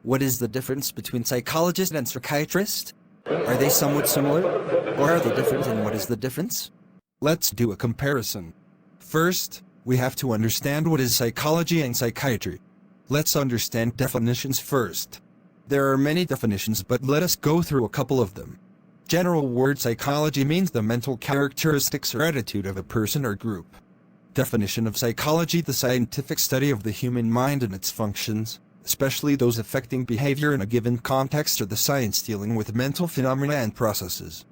What is the difference between psychologist and psychiatrist? Are they somewhat similar? Or are they different, and what is the difference? Let's do a comparison. First, we have to understand what is psychology and psychiatry. Let's understand definitions first. There are many definitions, but let us go through a couple of them. General word psychology means the mental characteristics or attitude of a person or group. Definition of psychology: the scientific study of the human mind and its functions, especially those affecting behavior in a given context, or the science dealing with mental phenomena and processes.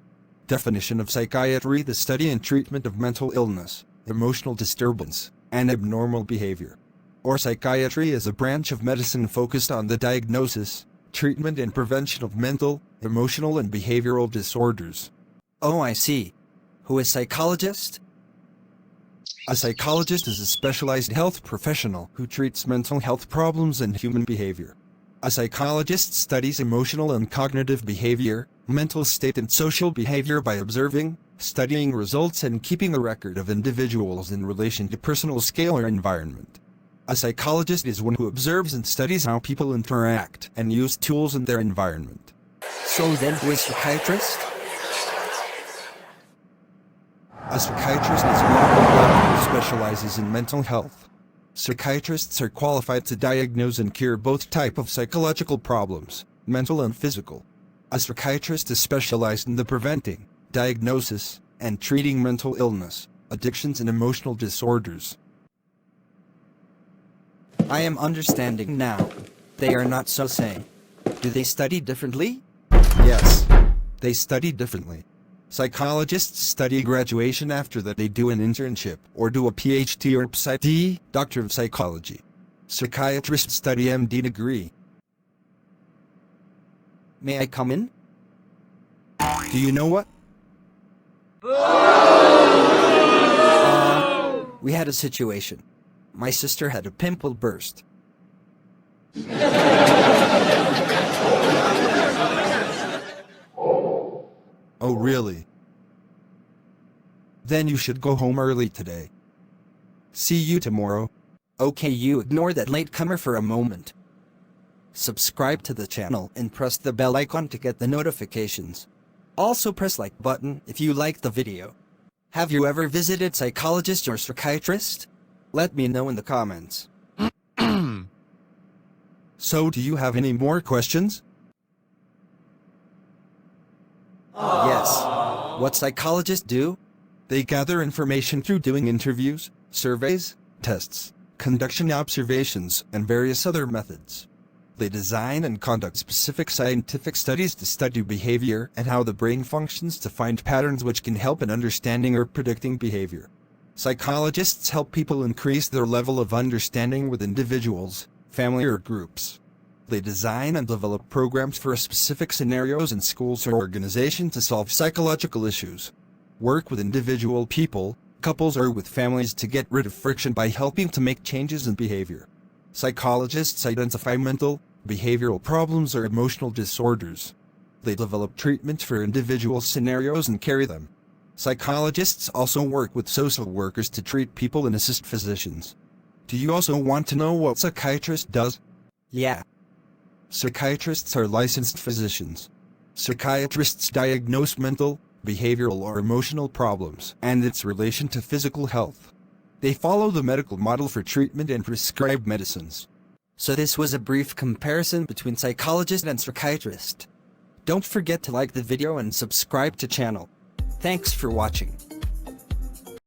Definition of psychiatry: the study and treatment of mental illness, emotional disturbance, and abnormal behavior. Or psychiatry is a branch of medicine focused on the diagnosis, treatment, and prevention of mental, emotional, and behavioral disorders. Oh, I see. Who is psychologist? A psychologist is a specialized health professional who treats mental health problems and human behavior. A psychologist studies emotional and cognitive behavior, mental state, and social behavior by observing, studying results, and keeping a record of individuals in relation to personal scale or environment. A psychologist is one who observes and studies how people interact and use tools in their environment. So then, who is psychiatrist? A psychiatrist is one who specializes in mental health. Psychiatrists are qualified to diagnose and cure both types of psychological problems, mental and physical. A psychiatrist is specialized in the preventing, diagnosis, and treating mental illness, addictions, and emotional disorders. I am understanding now. They are not so same. Do they study differently? Yes, they study differently. Psychologists study graduation. After that they do an internship or do a PhD or PsyD, Doctor of Psychology. Psychiatrists study MD degree. May I come in? Do you know what? We had a situation. My sister had a pimple burst. Oh, really? Then you should go home early today. See you tomorrow. Okay, you ignore that latecomer for a moment. Subscribe to the channel and press the bell icon to get the notifications. Also press like button if you like the video. Have you ever visited psychologist or psychiatrist? Let me know in the comments. So do you have any more questions? Yes. What psychologists do? They gather information through doing interviews, surveys, tests, conducting observations, and various other methods. They design and conduct specific scientific studies to study behavior and how the brain functions to find patterns which can help in understanding or predicting behavior. Psychologists help people increase their level of understanding with individuals, family, or groups. They design and develop programs for specific scenarios in schools or organizations to solve psychological issues. Work with individual people, couples, or with families to get rid of friction by helping to make changes in behavior. Psychologists identify mental, behavioral problems or emotional disorders. They develop treatment for individual scenarios and carry them. Psychologists also work with social workers to treat people and assist physicians. Do you also want to know what psychiatrist does? Yeah. Psychiatrists are licensed physicians. Psychiatrists diagnose mental, behavioral, or emotional problems and its relation to physical health. They follow the medical model for treatment and prescribe medicines. So this was a brief comparison between psychologist and psychiatrist. Don't forget to like the video and subscribe to channel. Thanks for watching.